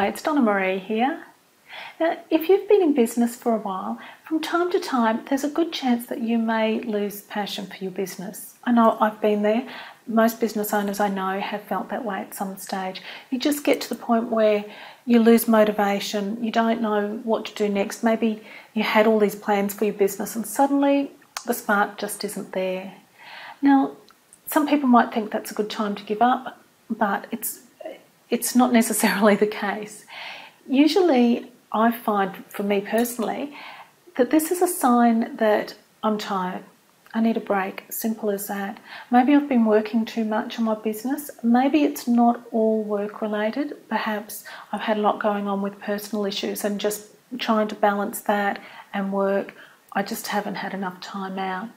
Hi, it's Donna Marie here. Now, if you've been in business for a while, from time to time, there's a good chance that you may lose passion for your business. I know I've been there. Most business owners I know have felt that way at some stage. You just get to the point where you lose motivation, you don't know what to do next. Maybe you had all these plans for your business and suddenly the spark just isn't there. Now, some people might think that's a good time to give up, but it's not necessarily the case. Usually, I find, for me personally, that this is a sign that I'm tired. I need a break, simple as that. Maybe I've been working too much on my business. Maybe it's not all work related. Perhaps I've had a lot going on with personal issues and just trying to balance that and work. I just haven't had enough time out.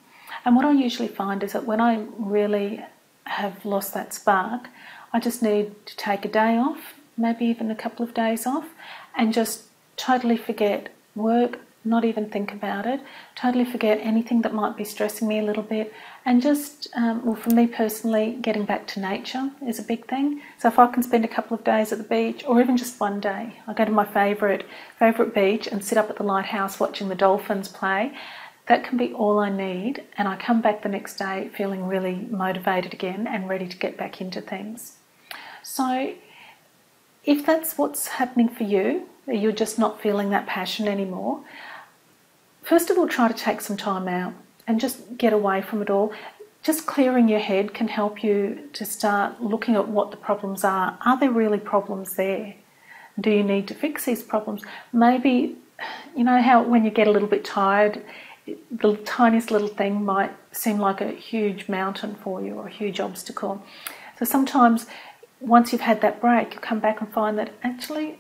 And what I usually find is that when I really have lost that spark, I just need to take a day off, maybe even a couple of days off, and just totally forget work, not even think about it, totally forget anything that might be stressing me a little bit, and just, for me personally, getting back to nature is a big thing. So if I can spend a couple of days at the beach, or even just one day, I go to my favourite beach and sit up at the lighthouse watching the dolphins play. That can be all I need, and I come back the next day feeling really motivated again and ready to get back into things. So if that's what's happening for you, you're just not feeling that passion anymore, first of all, try to take some time out and just get away from it all. Just clearing your head can help you to start looking at what the problems are. Are there really problems there? Do you need to fix these problems? Maybe, you know how when you get a little bit tired, the tiniest little thing might seem like a huge mountain for you or a huge obstacle. So sometimes once you've had that break, you come back and find that actually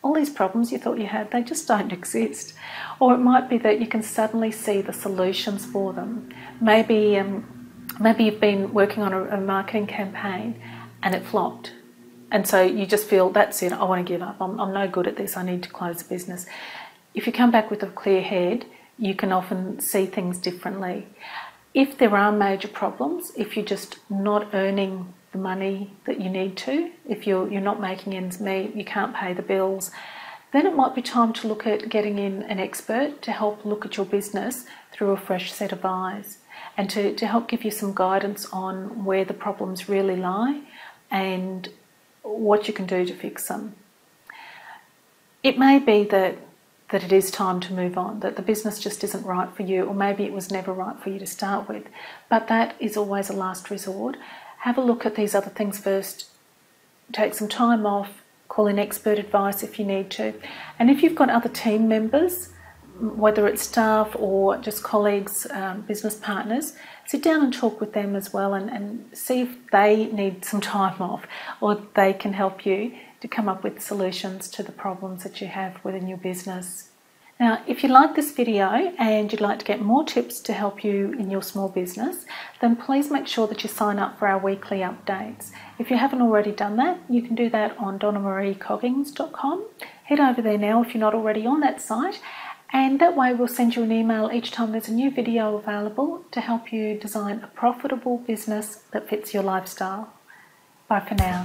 all these problems you thought you had, they just don't exist. Or it might be that you can suddenly see the solutions for them. Maybe you've been working on a marketing campaign and it flopped. And so you just feel, that's it, I want to give up. I'm no good at this, I need to close the business. If you come back with a clear head, you can often see things differently. If there are major problems, if you're just not earning the money that you need to, if you're not making ends meet, you can't pay the bills, then it might be time to look at getting in an expert to help look at your business through a fresh set of eyes and to help give you some guidance on where the problems really lie and what you can do to fix them. It may be that it is time to move on, that the business just isn't right for you, or maybe it was never right for you to start with, but that is always a last resort. Have a look at these other things first, take some time off, call in expert advice if you need to. And if you've got other team members, whether it's staff or just colleagues, business partners, sit down and talk with them as well and see if they need some time off or they can help you to come up with solutions to the problems that you have within your business. Now, if you like this video and you'd like to get more tips to help you in your small business, then please make sure that you sign up for our weekly updates. If you haven't already done that, you can do that on donnamariecoggins.com. Head over there now if you're not already on that site, and that way we'll send you an email each time there's a new video available to help you design a profitable business that fits your lifestyle. Bye for now.